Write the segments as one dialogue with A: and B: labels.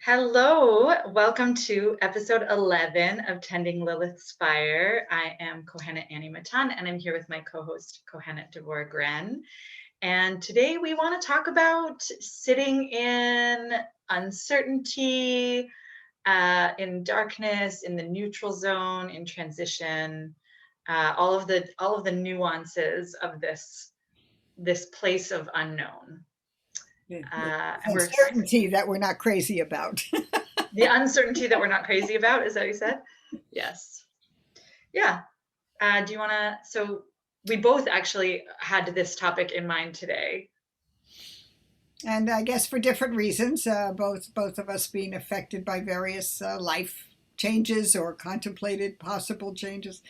A: Hello, welcome to episode 11 of Tending Lilith's Fire. I am Kohenet Matan, and I'm here with my co-host Kohenet Grenn. And today we want to talk about sitting in uncertainty, in darkness, in the neutral zone, in transition, all of the nuances of this place of unknown.
B: Uncertainty that we're not crazy about.
A: The uncertainty that we're not crazy about, is that what you said? Yes. Yeah. Do you want to? So we both actually had this topic in mind today.
B: And I guess for different reasons, both of us being affected by various life changes or contemplated possible changes.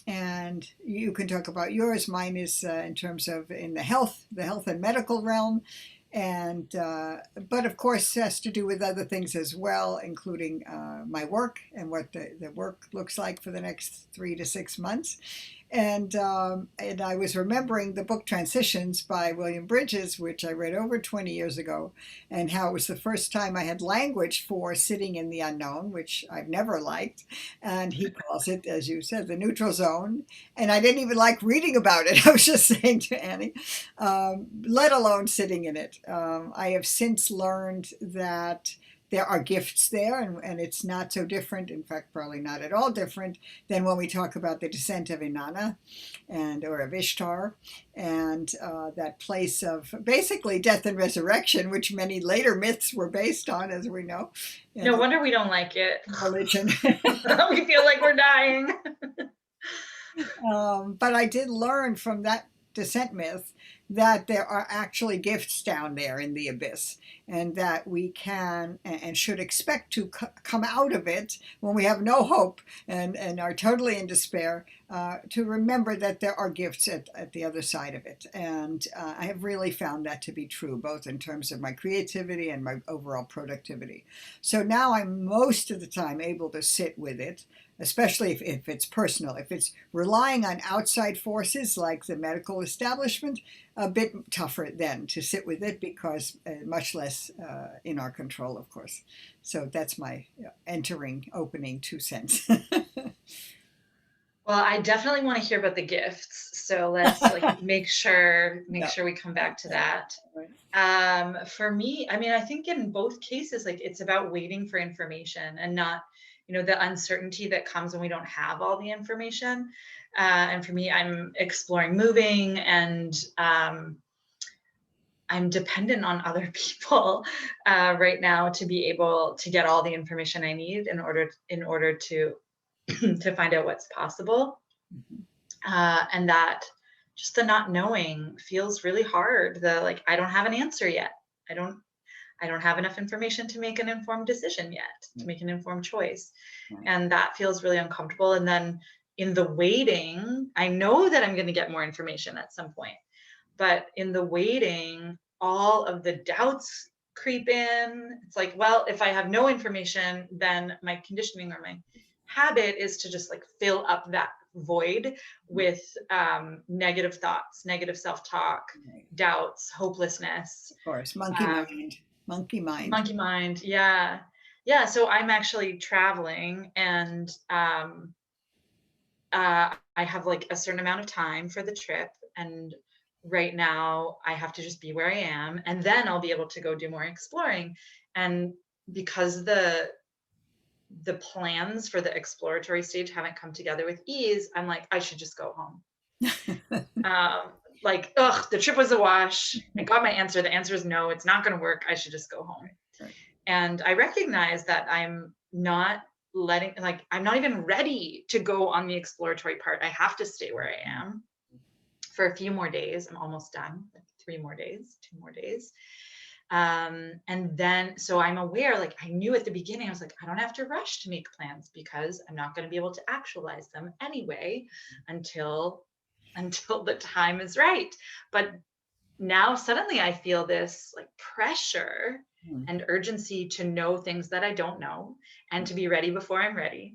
B: And you can talk about yours. Mine is in terms of in the health and medical realm, and but of course has to do with other things as well, including my work and what the work looks like for the next 3 to 6 months. And I was remembering the book Transitions by William Bridges, which I read over 20 years ago, and how it was the first time I had language for sitting in the unknown, which I've never liked. And he calls it, as you said, the neutral zone. And I didn't even like reading about it. I was just saying to Annie, let alone sitting in it. I have since learned that there are gifts there, and it's not so different, in fact, probably not at all different than when we talk about the descent of Inanna or of Ishtar, and that place of basically death and resurrection, which many later myths were based on, as we know.
A: No wonder we don't like it.
B: Religion.
A: We feel like we're dying.
B: But I did learn from that descent myth that there are actually gifts down there in the abyss, and that we can and should expect to come out of it when we have no hope and are totally in despair, to remember that there are gifts at the other side of it. And I have really found that to be true, both in terms of my creativity and my overall productivity. So now I'm most of the time able to sit with it, especially if it's personal. If it's relying on outside forces like the medical establishment, a bit tougher then to sit with it, because much less in our control, of course. So that's my opening 2 cents.
A: Well, I definitely want to hear about the gifts. So let's make sure we come back to that. For me, I mean, I think in both cases, it's about waiting for information and not, the uncertainty that comes when we don't have all the information. And for me, I'm exploring moving, and I'm dependent on other people right now to be able to get all the information I need in order to to find out what's possible. And that just the not knowing feels really hard. I don't have an answer yet. I don't have enough information to make an informed decision yet, to make an informed choice. And that feels really uncomfortable. And then in the waiting, I know that I'm going to get more information at some point, but in the waiting, all of the doubts creep in. It's like, well, if I have no information, then my conditioning or my habit is to just fill up that void with negative thoughts, negative self-talk, doubts, hopelessness.
B: Of course, monkey mind.
A: Yeah. So I'm actually traveling, and I have a certain amount of time for the trip, and right now I have to just be where I am, and then I'll be able to go do more exploring. And because the plans for the exploratory stage haven't come together with ease, I'm like, I should just go home. The trip was a wash. I got my answer. The answer is no, it's not going to work. I should just go home. Right. And I recognize that I'm not I'm not even ready to go on the exploratory part. I have to stay where I am for a few more days. I'm almost done. 3 more days, 2 more days. And then, so I'm aware, I knew at the beginning, I was like, I don't have to rush to make plans, because I'm not going to be able to actualize them anyway until the time is right. But now suddenly I feel this pressure and urgency to know things that I don't know, and to be ready before I'm ready.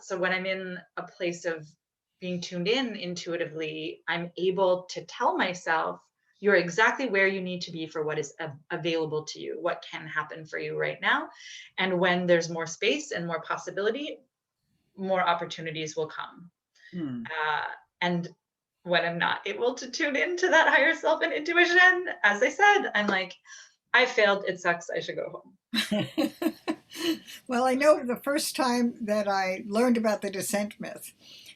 A: So when I'm in a place of being tuned in intuitively, I'm able to tell myself, You're exactly where you need to be for what is available to you, what can happen for you right now. And when there's more space and more possibility, more opportunities will come.
B: Hmm.
A: And when I'm not able to tune into that higher self and intuition, as I said, I'm like, I failed. It sucks. I should go home.
B: Well, I know the first time that I learned about the descent myth,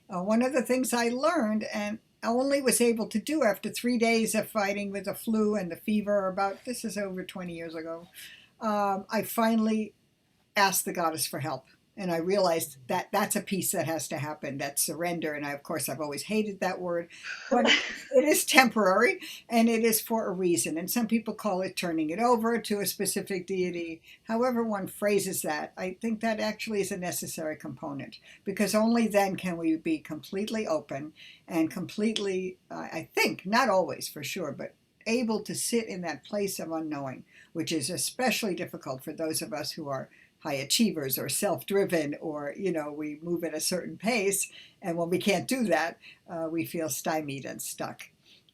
B: one of the things I learned and only was able to do after 3 days of fighting with the flu and the fever, about this is over 20 years ago, I finally asked the goddess for help. And I realized that that's a piece that has to happen. That's surrender. And I, of course, I've always hated that word, but it is temporary and it is for a reason. And some people call it turning it over to a specific deity. However one phrases that, I think that actually is a necessary component, because only then can we be completely open and completely, I think, not always for sure, but able to sit in that place of unknowing, which is especially difficult for those of us who are high achievers or self-driven, or we move at a certain pace, and when we can't do that, we feel stymied and stuck.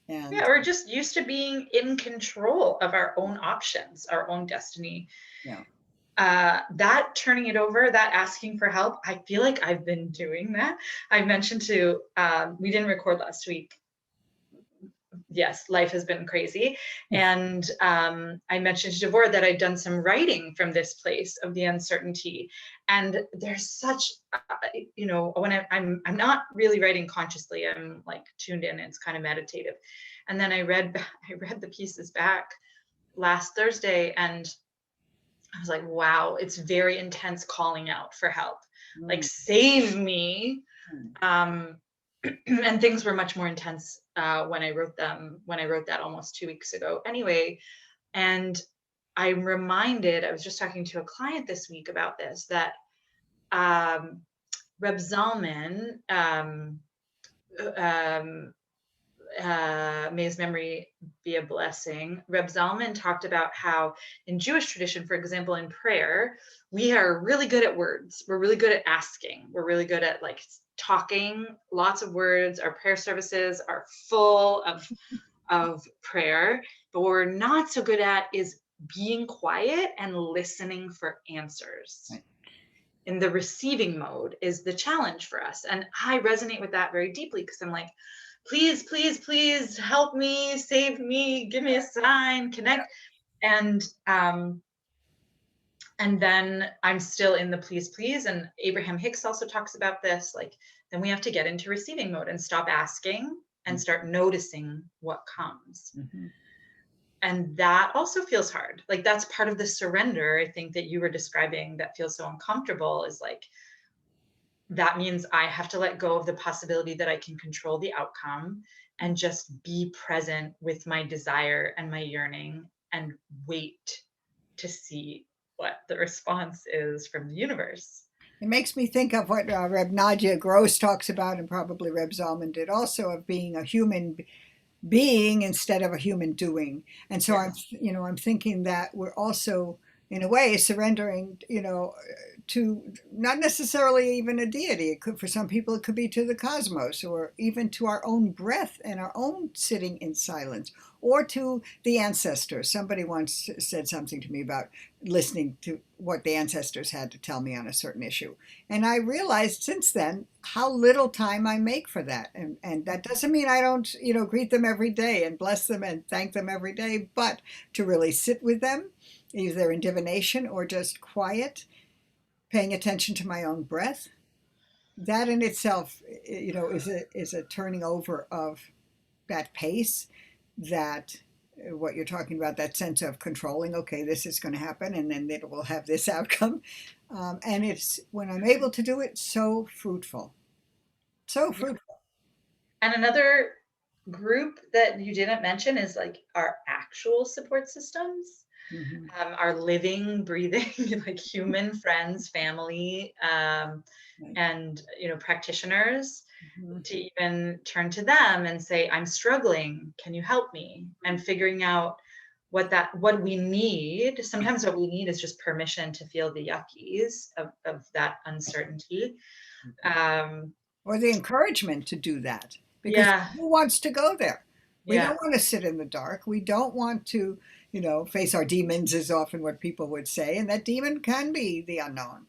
A: Yeah,
B: And
A: we're just used to being in control of our own options, our own destiny.
B: yeah,
A: That turning it over, that asking for help, I feel like I've been doing that. I mentioned to, we didn't record last week. Yes, life has been crazy. And I mentioned to Devor that I'd done some writing from this place of the uncertainty. And there's such, when I'm not really writing consciously, I'm like tuned in, it's kind of meditative. And then I read the pieces back last Thursday, and I was like, wow, it's very intense calling out for help. Like, save me. Um, and things were much more intense when I wrote that almost 2 weeks ago anyway. And I'm reminded, I was just talking to a client this week about this, that Reb Zalman, may his memory be a blessing. Reb Zalman talked about how in Jewish tradition, for example, in prayer, we are really good at words. We're really good at asking. We're really good at like talking, lots of words. Our prayer services are full of prayer, but what we're not so good at is being quiet and listening for answers.
B: right.
A: In the receiving mode is the challenge for us. And I resonate with that very deeply, because I'm like, please, please, please help me, save me, give me a sign, connect. And then I'm still in the please, please. And Abraham Hicks also talks about this, like, then we have to get into receiving mode and stop asking and start noticing what comes.
B: Mm-hmm.
A: And that also feels hard. Like, that's part of the surrender, I think, that you were describing, that feels so uncomfortable, is like, that means I have to let go of the possibility that I can control the outcome and just be present with my desire and my yearning and wait to see what the response is from the universe.
B: It makes me think of what Reb Nadya Gross talks about, and probably Reb Zalman did also, of being a human being instead of a human doing. And so
A: Yes.
B: I'm thinking that we're also, in a way, surrendering, to not necessarily even a deity. It could, for some people, it could be to the cosmos, or even to our own breath and our own sitting in silence, or to the ancestors. Somebody once said something to me about listening to what the ancestors had to tell me on a certain issue. And I realized since then how little time I make for that. And that doesn't mean I don't, greet them every day and bless them and thank them every day, but to really sit with them, either in divination or just quiet, paying attention to my own breath, that in itself, is a turning over of that pace, that what you're talking about, that sense of controlling, okay, this is going to happen and then it will have this outcome. And it's, when I'm able to do it, so fruitful. So fruitful.
A: And another group that you didn't mention is like our actual support systems.
B: Mm-hmm.
A: Our living, breathing, like human friends, family,
B: Right.
A: and practitioners,
B: Mm-hmm.
A: to even turn to them and say, I'm struggling, can you help me? And figuring out what we need. Sometimes what we need is just permission to feel the yuckies of that uncertainty.
B: Or the encouragement to do that, because
A: Yeah,
B: who wants to go there? We
A: Yeah.
B: don't want to sit in the dark. We don't want to, face our demons is often what people would say. And that demon can be the unknown.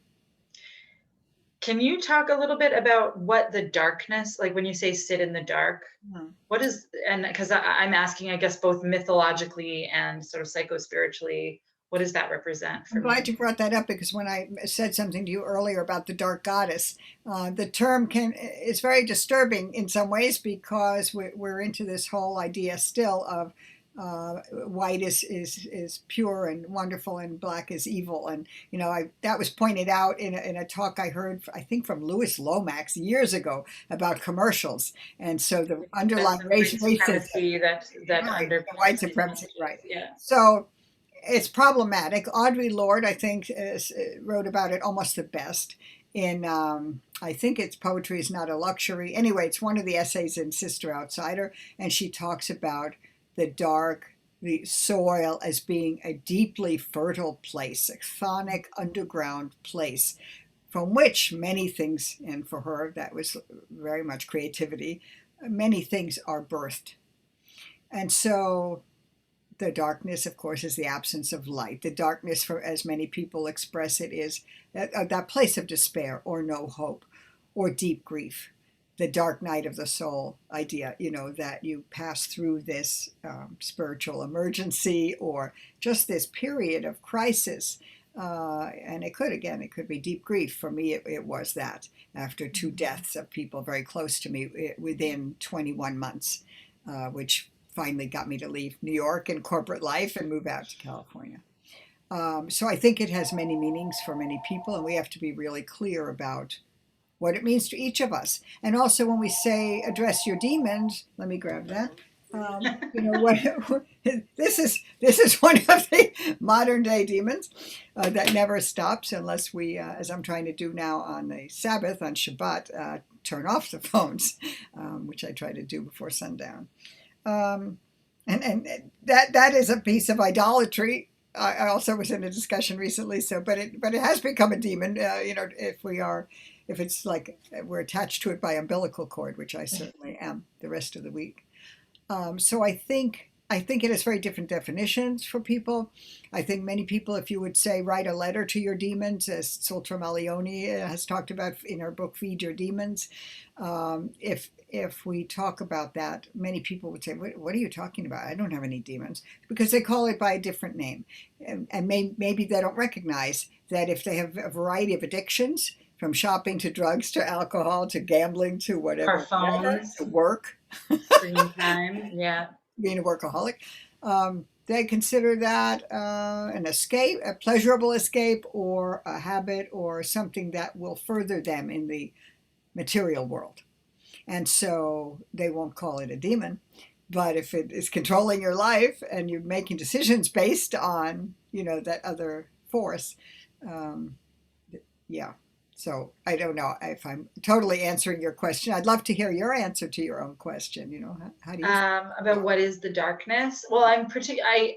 A: Can you talk a little bit about what the darkness, like when you say sit in the dark,
B: Hmm.
A: what is, and because I'm asking, I guess, both mythologically and sort of psycho-spiritually, what does that represent for
B: I'm glad
A: me?
B: you brought that up because when I said something to you earlier about the dark goddess, the term is very disturbing in some ways because we're into this whole idea still of white is pure and wonderful and black is evil. And that was pointed out in a talk I heard, I think, from Louis Lomax years ago about commercials. And so the
A: That's
B: underlying
A: some white
B: racism,
A: supremacy that
B: right, the
A: underpins
B: white
A: these
B: supremacy, right?
A: messages. Yeah.
B: So it's problematic. Audre Lorde, I think, wrote about it almost the best in, I think it's Poetry is Not a Luxury. Anyway, it's one of the essays in Sister Outsider, and she talks about the dark, the soil as being a deeply fertile place, a chthonic underground place from which many things, and for her that was very much creativity, many things are birthed. And so the darkness, of course, is the absence of light. The darkness, for as many people express it, is that place of despair or no hope or deep grief. The dark night of the soul idea, that you pass through this spiritual emergency or just this period of crisis. And it could be deep grief. For me, it was that after two deaths of people very close to me within 21 months, which finally got me to leave New York and corporate life and move out to California. So I think it has many meanings for many people, and we have to be really clear about what it means to each of us. And also, when we say address your demons, let me grab that. What this is one of the modern day demons that never stops unless we, as I'm trying to do now on the Sabbath on Shabbat, turn off the phones, which I try to do before sundown. And that is a piece of idolatry. I also was in a discussion recently. So, but it has become a demon. If it's like we're attached to it by umbilical cord, which I certainly am the rest of the week. So I think it has very different definitions for people. I think many people, if you would say write a letter to your demons, as Tsultrim Allione has talked about in her book Feed Your Demons, if we talk about that, many people would say, what are you talking about? I don't have any demons, because they call it by a different name. And maybe they don't recognize that if they have a variety of addictions, from shopping to drugs to alcohol to gambling to
A: Our
B: whatever,
A: phones,
B: to work,
A: screen time. Yeah.
B: being a workaholic, they consider that an escape, a pleasurable escape, or a habit, or something that will further them in the material world. And so they won't call it a demon. But if it is controlling your life and you're making decisions based on, that other force, um, yeah. So I don't know if I'm totally answering your question. I'd love to hear your answer to your own question. How do you?
A: About what is the darkness? Well, I appreciate. I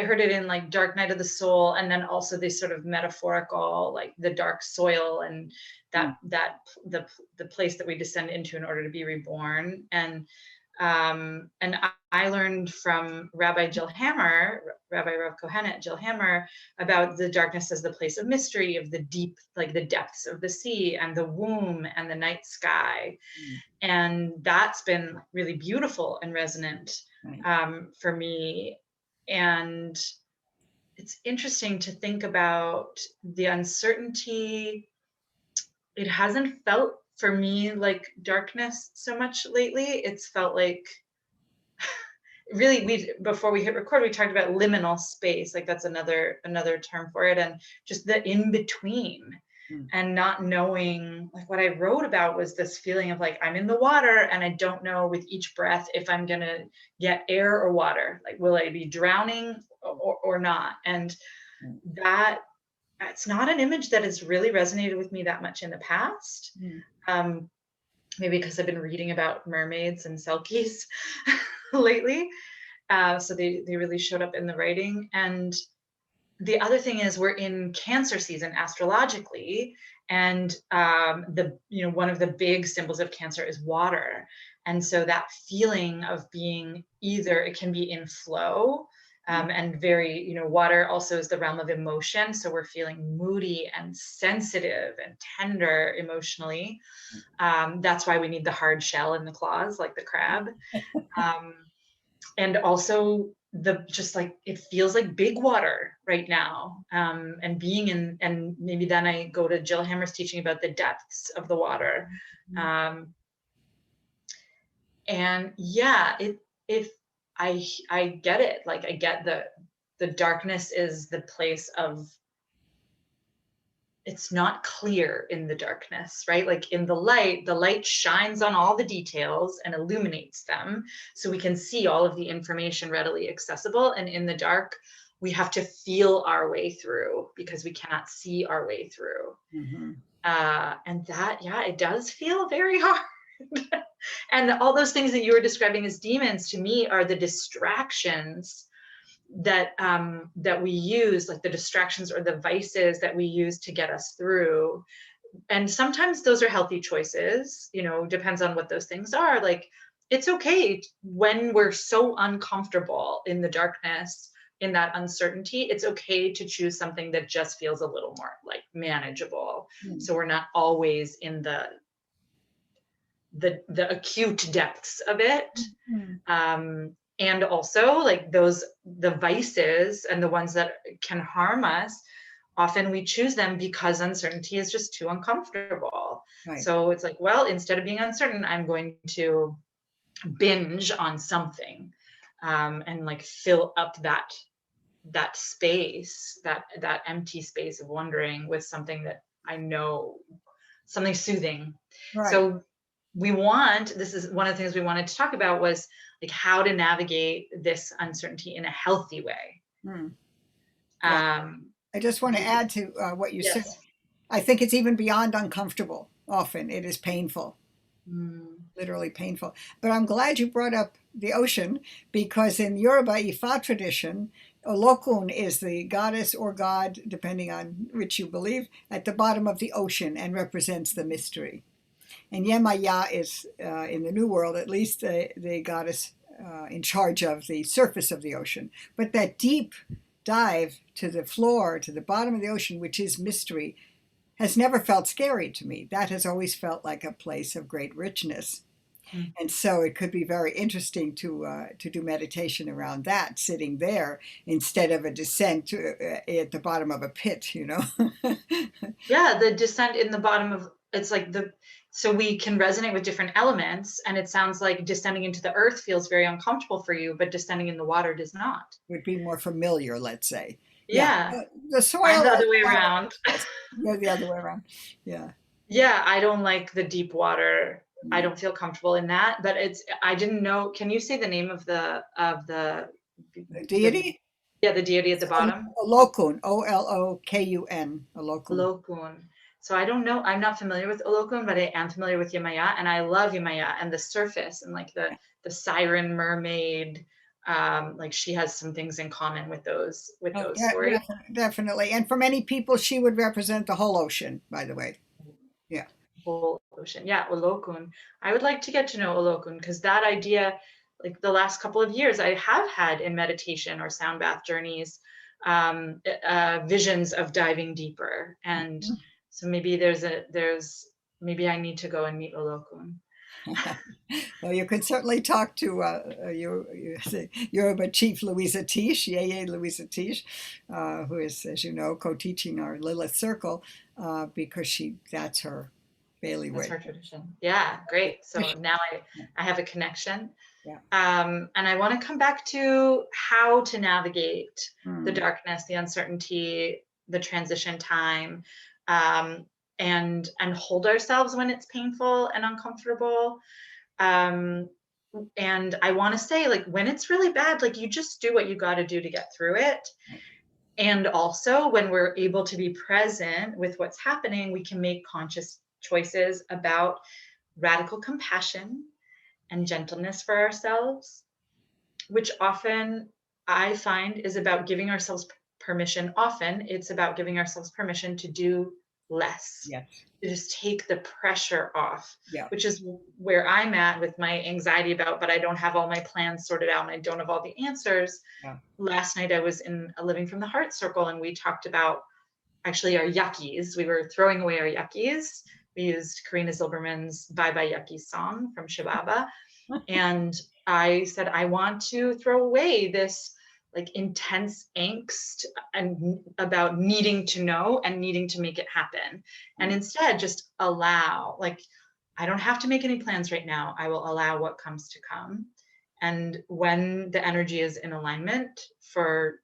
A: heard it in like Dark Night of the Soul, and then also this sort of metaphorical, like the dark soil and the place that we descend into in order to be reborn. And I learned from Rabbi Rav Kohenet, Jill Hammer, about the darkness as the place of mystery, of the deep, like the depths of the sea and the womb and the night sky. And that's been really beautiful and resonant for me. And it's interesting to think about the uncertainty. It hasn't felt for me like darkness so much lately. It's felt like really, before we hit record, we talked about liminal space, like that's another term for it, and just the in between. And not knowing, like what I wrote about was this feeling of like I'm in the water and I don't know with each breath if I'm gonna get air or water, like will I be drowning or not. And that it's not an image that has really resonated with me that much in the past. Maybe because I've been reading about mermaids and selkies lately. So they really showed up in the writing. And the other thing is we're in Cancer season astrologically, and one of the big symbols of Cancer is water. And so that feeling of being either, it can be in flow, and very, water also is the realm of emotion. So we're feeling moody and sensitive and tender emotionally. That's why we need the hard shell in the claws, like the crab. And also just like, it feels like big water right now. And being in, and maybe then I go to Jill Hammer's teaching about the depths of the water. And yeah, I get it. Like I get the darkness is the place of, it's not clear in the darkness, right? Like in the light shines on all the details and illuminates them. So we can see all of the information readily accessible. And in the dark, we have to feel our way through because we cannot see our way through. And that, yeah, it does feel very hard. And all those things that you were describing as demons, to me, are the distractions that we use, like the distractions or the vices that we use to get us through. And sometimes those are healthy choices, depends on what those things are. Like, it's okay when we're so uncomfortable in the darkness, in that uncertainty, it's okay to choose something that just feels a little more like manageable. So we're not always in the acute depths of it. And also, like, the vices and the ones that can harm us, often we choose them because uncertainty is just too uncomfortable. Right. So it's like, well, instead of being uncertain, I'm going to binge on something, and like fill up that space, that empty space of wondering with something that I know, something soothing. Right. So this is one of the things we wanted to talk about, was like how to navigate this uncertainty in a healthy way.
B: Yeah. I just want to add to what you said. I think it's even beyond uncomfortable. Often it is painful, literally painful. But I'm glad you brought up the ocean, because in Yoruba Ifa tradition, Olokun is the goddess or god, depending on which you believe, at the bottom of the ocean and represents the mystery. And Yemaya is, in the New World at least, the goddess in charge of the surface of the ocean. But that deep dive to the floor, to the bottom of the ocean, which is mystery, has never felt scary to me. That has always felt like a place of great richness. And so it could be very interesting to do meditation around that, sitting there, instead of a descent at the bottom of a pit,
A: Yeah, the descent in the bottom of, it's like so we can resonate with different elements, and it sounds like descending into the earth feels very uncomfortable for you, but descending in the water does not.
B: Would be more familiar, let's say.
A: Yeah.
B: The soil.
A: I'm the other way around.
B: You're the other way around. Yeah.
A: Yeah, I don't like the deep water. I don't feel comfortable in that, but I didn't know. Can you say the name of the
B: deity?
A: The deity at the bottom.
B: Olokun, Olokun.
A: Olokun. So I don't know. I'm not familiar with Olokun, but I am familiar with Yemaya, and I love Yemaya and the surface and like the siren mermaid. Like she has some things in common with those stories.
B: Definitely. And for many people, she would represent the whole ocean, by the way. Yeah.
A: Whole ocean. Yeah, Olokun. I would like to get to know Olokun, because that idea, like the last couple of years, I have had in meditation or sound bath journeys, visions of diving deeper. And so maybe maybe I need to go and meet Olokun.
B: Well, you could certainly talk to Yoruba Chief Louisa Tish, Yeye Louisa Tish, who is, as you know, co-teaching our Lilith Circle, because that's her bailiwick.
A: That's her tradition. Yeah, great. So now I have a connection.
B: Yeah.
A: And I want to come back to how to navigate the darkness, the uncertainty, the transition time, and hold ourselves when it's painful and uncomfortable. And I want to say, like, when it's really bad, like, you just do what you got to do to get through it. And also, when we're able to be present with what's happening, we can make conscious choices about radical compassion and gentleness for ourselves, which often I find is about giving ourselves permission. Often it's about giving ourselves permission to do less,
B: Yes.
A: to just take the pressure off,
B: Yeah.
A: which is where I'm at with my anxiety about, but I don't have all my plans sorted out and I don't have all the answers.
B: Yeah.
A: Last night I was in a Living from the Heart circle and we talked about actually our yuckies. We were throwing away our yuckies. We used Karina Zilberman's Bye Bye Yuckies song from Shababa. And I said, I want to throw away this like intense angst and about needing to know and needing to make it happen. And instead just allow, like, I don't have to make any plans right now. I will allow what comes to come. And when the energy is in alignment for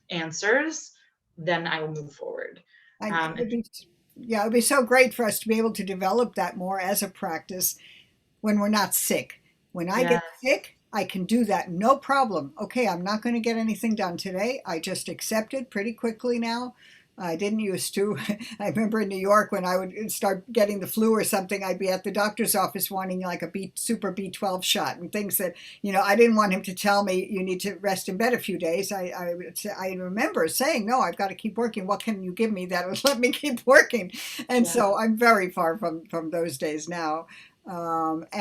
A: answers, then I will move forward.
B: It would be so great for us to be able to develop that more as a practice when we're not sick. When I get sick, I can do that, no problem. Okay, I'm not going to get anything done today. I just accept it pretty quickly now. I didn't used to. I remember in New York when I would start getting the flu or something, I'd be at the doctor's office wanting like a super B12 shot and things that, I didn't want him to tell me you need to rest in bed a few days. I remember saying, no, I've got to keep working. What can you give me that would let me keep working? And so I'm very far from those days now. But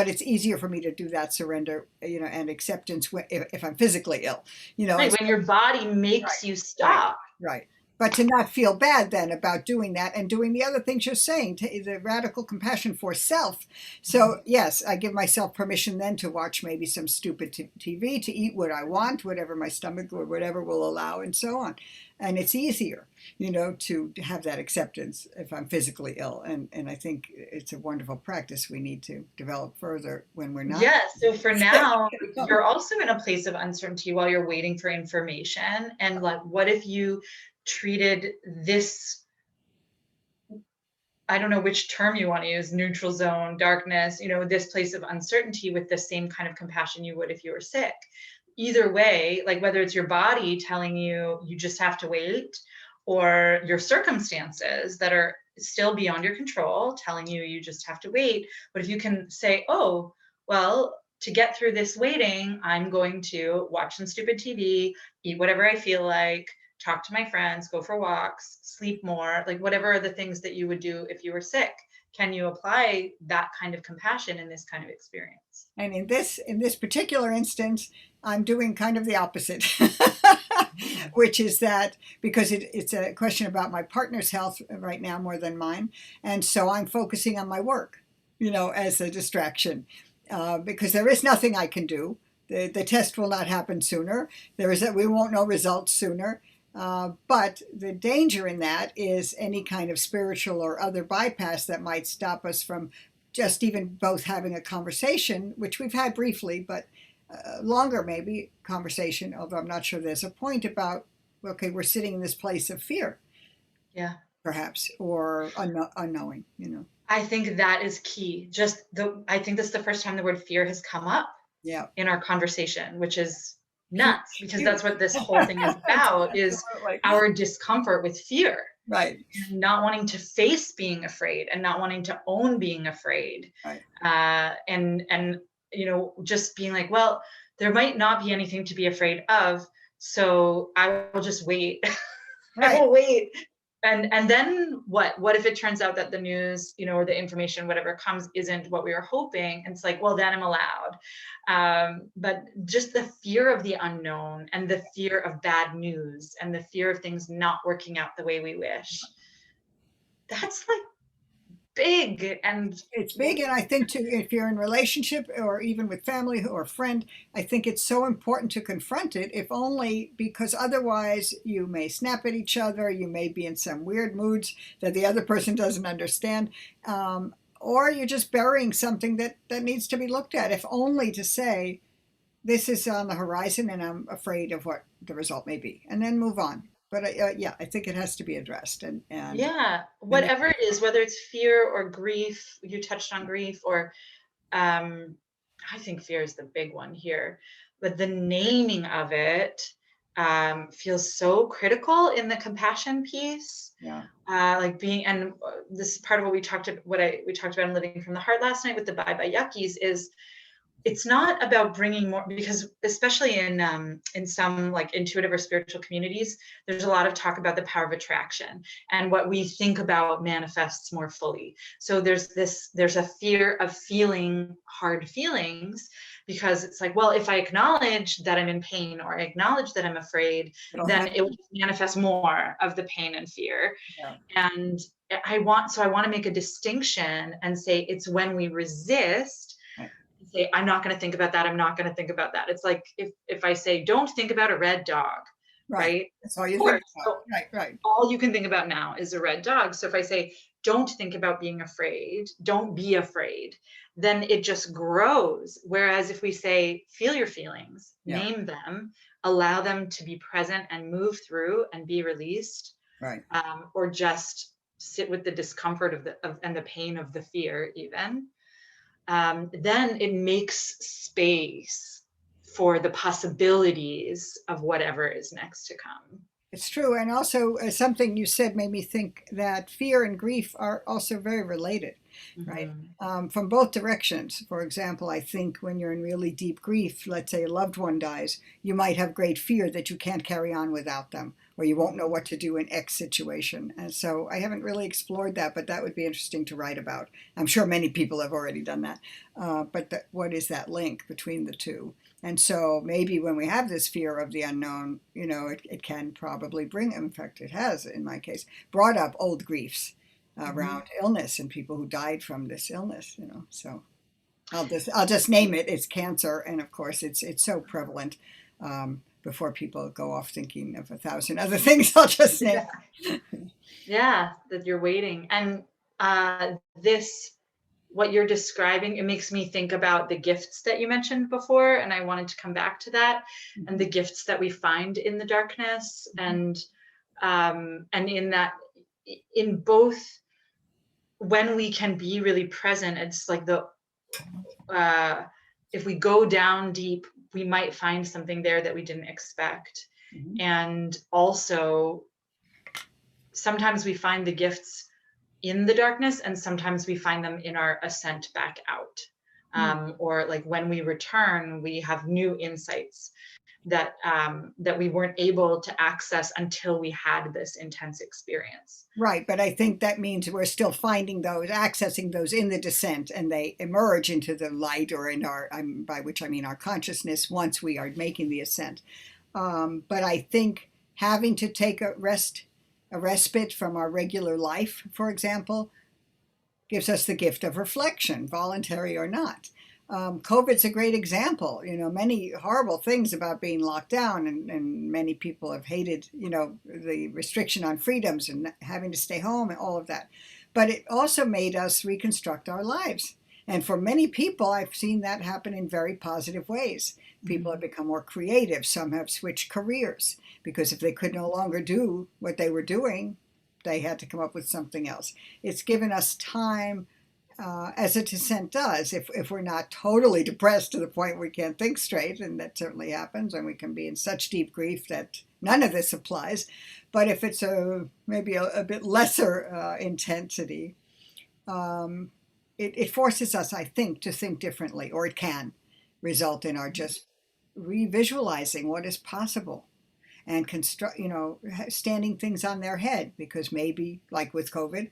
B: it's easier for me to do that surrender, and acceptance if I'm physically ill,
A: Right, when your body makes you stop.
B: Right. But to not feel bad then about doing that and doing the other things you're saying, the radical compassion for self. So yes, I give myself permission then to watch maybe some stupid TV, to eat what I want, whatever my stomach or whatever will allow, and so on. And it's easier, to have that acceptance if I'm physically ill. And I think it's a wonderful practice we need to develop further when we're not.
A: Yeah, so for now, you're also in a place of uncertainty while you're waiting for information. And like, what if you treated this, I don't know which term you want to use, neutral zone, darkness, this place of uncertainty with the same kind of compassion you would if you were sick. Either way, like whether it's your body telling you you just have to wait, or your circumstances that are still beyond your control telling you you just have to wait. But if you can say, oh, well, to get through this waiting, I'm going to watch some stupid TV, eat whatever I feel like, talk to my friends, go for walks, sleep more, like whatever are the things that you would do if you were sick. Can you apply that kind of compassion in this kind of experience?
B: And in this particular instance, I'm doing kind of the opposite, which is that because it's a question about my partner's health right now more than mine. And so I'm focusing on my work, as a distraction, because there is nothing I can do. The test will not happen sooner. We won't know results sooner. But the danger in that is any kind of spiritual or other bypass that might stop us from just even both having a conversation, which we've had briefly, but longer maybe conversation, although I'm not sure there's a point about, okay, we're sitting in this place of fear.
A: Yeah.
B: Perhaps, or unknowing,
A: I think that is key. I think this is the first time the word fear has come up in our conversation, which is nuts, because that's what this whole thing is about, is our discomfort with fear.
B: Right.
A: Not wanting to face being afraid and not wanting to own being afraid.
B: Right.
A: And just being like, well, there might not be anything to be afraid of, so I will just wait. Right. I will wait. And then what if it turns out that the news, or the information, whatever comes, isn't what we were hoping? And it's like, well, then I'm allowed. But just the fear of the unknown and the fear of bad news and the fear of things not working out the way we wish, that's like big. And
B: it's big. And I think too, if you're in relationship or even with family or friend, I think it's so important to confront it, if only because otherwise you may snap at each other, you may be in some weird moods that the other person doesn't understand, or you're just burying something that needs to be looked at, if only to say, this is on the horizon and I'm afraid of what the result may be, and then move on. But I think it has to be addressed. And
A: whatever it is, whether it's fear or grief, you touched on grief, or I think fear is the big one here, but the naming of it feels so critical in the compassion piece.
B: Yeah.
A: And this is part of what we talked about in Living from the Heart last night with the Bye Bye Yuckies, is it's not about bringing more, because especially in some like intuitive or spiritual communities, there's a lot of talk about the power of attraction, and what we think about manifests more fully. So there's a fear of feeling hard feelings, because it's like, well, if I acknowledge that I'm in pain, or I acknowledge that I'm afraid, then it will manifest more of the pain and fear.
B: Yeah.
A: And I want to make a distinction and say it's when we resist, say, I'm not going to think about that. I'm not going to think about that. It's like if I say, don't think about a red dog, right?
B: That's all you think about. Right.
A: All you can think about now is a red dog. So if I say, don't think about being afraid, don't be afraid, then it just grows. Whereas if we say, feel your feelings, name them, allow them to be present and move through and be released, or just sit with the discomfort and the pain of the fear even, then it makes space for the possibilities of whatever is next to come.
B: It's true. And also, something you said made me think that fear and grief are also very related, right? From both directions. For example, I think when you're in really deep grief, let's say a loved one dies, you might have great fear that you can't carry on without them, or you won't know what to do in X situation. And so I haven't really explored that, but that would be interesting to write about. I'm sure many people have already done that. But what is that link between the two? And so maybe when we have this fear of the unknown, it can probably bring, in fact, it has, in my case, brought up old griefs around illness and people who died from this illness, So I'll just name it. It's cancer. And of course, it's so prevalent. Before people go off thinking of 1,000 other things, I'll just name it.
A: Yeah, that you're waiting. And what you're describing, it makes me think about the gifts that you mentioned before, and I wanted to come back to that, and the gifts that we find in the darkness, and in that, in both, when we can be really present, it's like if we go down deep, we might find something there that we didn't expect. And also, sometimes we find the gifts in the darkness, and sometimes we find them in our ascent back out. Or like when we return, we have new insights that we weren't able to access until we had this intense experience.
B: Right, but I think that means we're still finding those, accessing those in the descent, and they emerge into the light, or in our, by which I mean our consciousness, once we are making the ascent. But I think having to take a respite from our regular life, for example, gives us the gift of reflection, voluntary or not. COVID's a great example. Many horrible things about being locked down, and many people have hated, the restriction on freedoms and having to stay home and all of that. But it also made us reconstruct our lives. And for many people, I've seen that happen in very positive ways. People have become more creative. Some have switched careers, because if they could no longer do what they were doing, they had to come up with something else. It's given us time, as a descent does, if we're not totally depressed to the point we can't think straight, and that certainly happens, and we can be in such deep grief that none of this applies. But if it's maybe a bit lesser intensity, it forces us, I think, to think differently, or it can result in our just revisualizing what is possible, and standing things on their head, because maybe, like with COVID,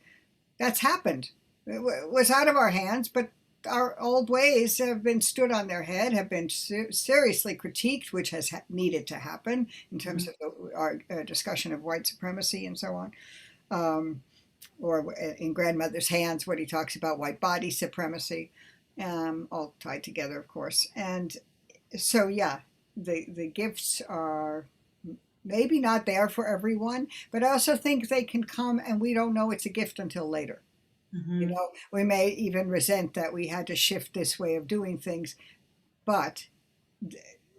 B: that's happened. It was out of our hands, but our old ways have been stood on their head, have been seriously critiqued, which has needed to happen in terms of our discussion of white supremacy and so on. Or in Grandmother's Hands, what he talks about white body supremacy, all tied together, of course. And so, yeah, the gifts are maybe not there for everyone, but I also think they can come and we don't know it's a gift until later. We may even resent that we had to shift this way of doing things, but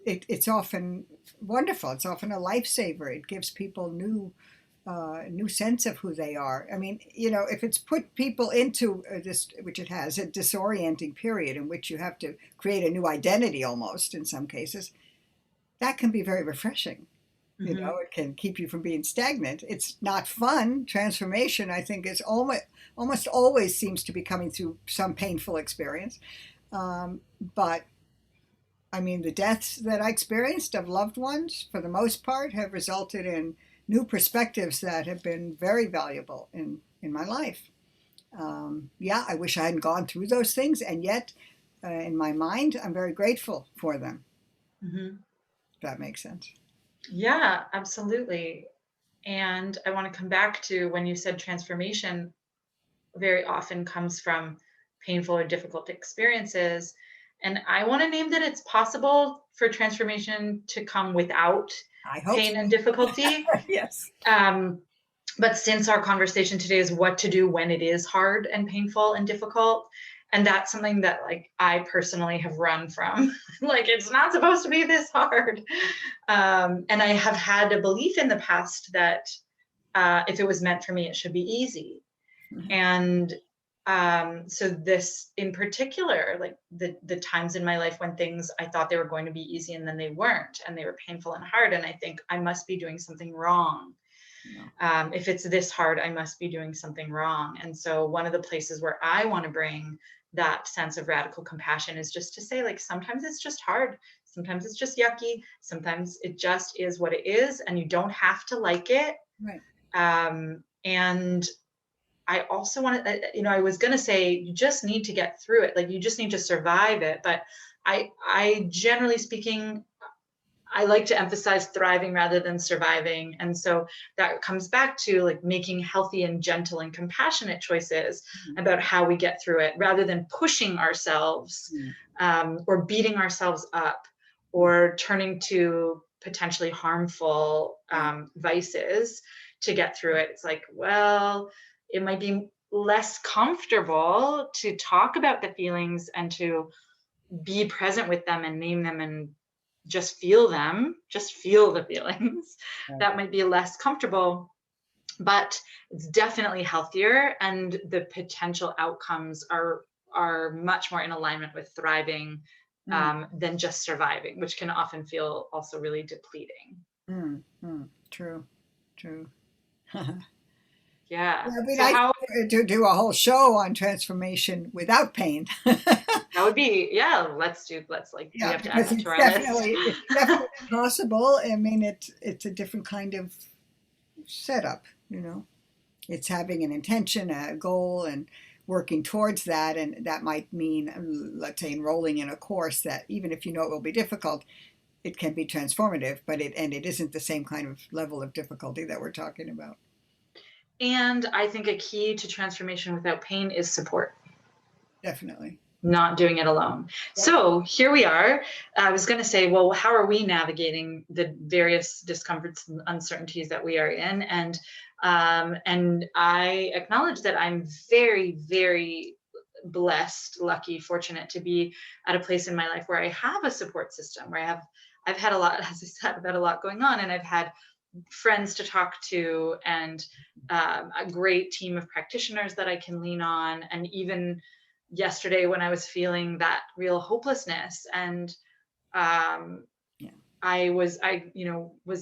B: it's often wonderful. It's often a lifesaver. It gives people new sense of who they are. I mean, if it's put people into this, which it has, a disorienting period in which you have to create a new identity almost in some cases, that can be very refreshing. It can keep you from being stagnant. It's not fun. Transformation, I think, is almost always seems to be coming through some painful experience. But I mean, the deaths that I experienced of loved ones, for the most part, have resulted in new perspectives that have been very valuable in my life. Yeah, I wish I hadn't gone through those things, and yet, in my mind, I'm very grateful for them.
A: Mm-hmm.
B: If that makes sense.
A: Yeah, absolutely. And I want to come back to when you said transformation very often comes from painful or difficult experiences. And I want to name that it's possible for transformation to come without
B: I hope
A: pain
B: so.
A: and difficulty.
B: Yes.
A: Um, but since our conversation today is what to do when it is hard and painful and difficult, and that's something that like I personally have run from. Like it's not supposed to be this hard. And I have had a belief in the past that if it was meant for me, it should be easy.
B: Mhm.
A: And so this in particular, like the times in my life when things I thought they were going to be easy and then they weren't, and they were painful and hard, and I think I must be doing something wrong.
B: No.
A: If it's this hard, I must be doing something wrong. And so one of the places where I want to bring that sense of radical compassion is just to say, like, sometimes it's just hard. Sometimes it's just yucky. Sometimes it just is what it is, and you don't have to like it.
B: Right.
A: And I also want to, I was going to say, you just need to get through it. Like, you just need to survive it. But I generally speaking, I like to emphasize thriving rather than surviving. And so that comes back to like making healthy and gentle and compassionate choices about how we get through it rather than pushing ourselves or beating ourselves up or turning to potentially harmful vices to get through it. It's like, well, it might be less comfortable to talk about the feelings and to be present with them and name them and just feel them, just feel the feelings.
B: Right.
A: That might be less comfortable, but it's definitely healthier, and the potential outcomes are much more in alignment with thriving than just surviving, which can often feel also really depleting.
B: True.
A: Yeah.
B: It'd be
A: So
B: nice
A: how
B: to do a whole show on transformation without pain.
A: that would be, we
B: Yeah,
A: have to add
B: because
A: that to our list.
B: it's definitely possible. I mean, it's a different kind of setup. It's having an intention, a goal, and working towards that, and that might mean, let's say, enrolling in a course that even if you know it will be difficult, it can be transformative. But it isn't the same kind of level of difficulty that we're talking about.
A: And I think a key to transformation without pain is support.
B: Definitely.
A: Not doing it alone.
B: Yep.
A: So here we are. I was going to say, well, how are we navigating the various discomforts and uncertainties that we are in? And I acknowledge that I'm very, very blessed, lucky, fortunate to be at a place in my life where I have a support system, where I've had a lot, as I said, I've had a lot going on, and I've had friends to talk to, and a great team of practitioners that I can lean on. And even yesterday when I was feeling that real hopelessness, and I was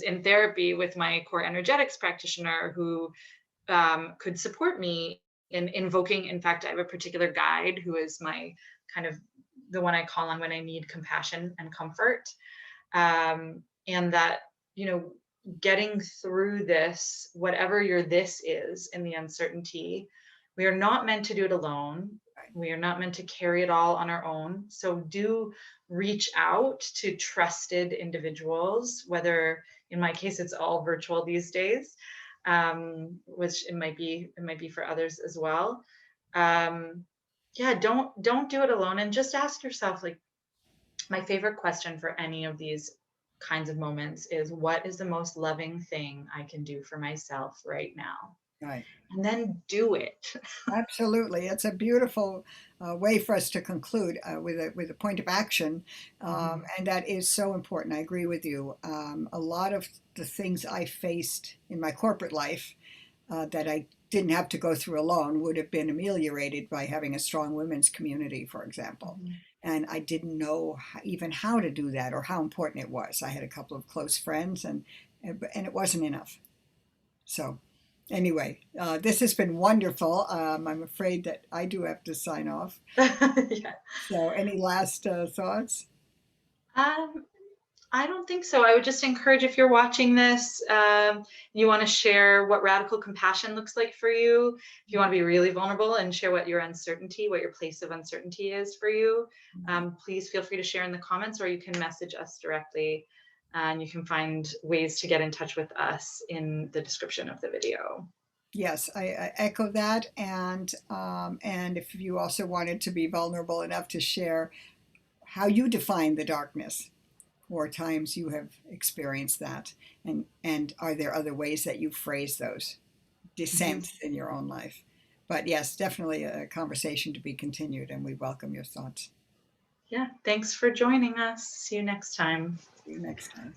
A: in therapy with my core energetics practitioner who could support me in invoking. In fact, I have a particular guide who is my kind of the one I call on when I need compassion and comfort. And that, getting through this, whatever your this is in the uncertainty, we are not meant to do it alone. We are not meant to carry it all on our own. So do reach out to trusted individuals, whether in my case it's all virtual these days, which it might be for others as well. Don't do it alone, and just ask yourself, like, my favorite question for any of these kinds of moments is, what is the most loving thing I can do for myself right now?
B: Right.
A: And then do it.
B: Absolutely, it's a beautiful way for us to conclude with a point of action, and that is so important. I agree with you. A lot of the things I faced in my corporate life that I didn't have to go through alone would have been ameliorated by having a strong women's community, for example. And I didn't know even how to do that or how important it was. I had a couple of close friends, and it wasn't enough. So. Anyway, this has been wonderful. I'm afraid that I do have to sign off.
A: Yeah.
B: So, any last thoughts?
A: Um, I don't think so. I would just encourage, if you're watching this, you want to share what radical compassion looks like for you. If you want to be really vulnerable and share what your uncertainty, what your place of uncertainty is for you, please feel free to share in the comments, or you can message us directly. And you can find ways to get in touch with us in the description of the video.
B: Yes, I echo that, and if you also wanted to be vulnerable enough to share how you define the darkness, or times you have experienced that, and are there other ways that you phrase those dissents in your own life? But yes, definitely a conversation to be continued, and we welcome your thoughts.
A: Yeah, thanks for joining us. See you next time.
B: See you next time.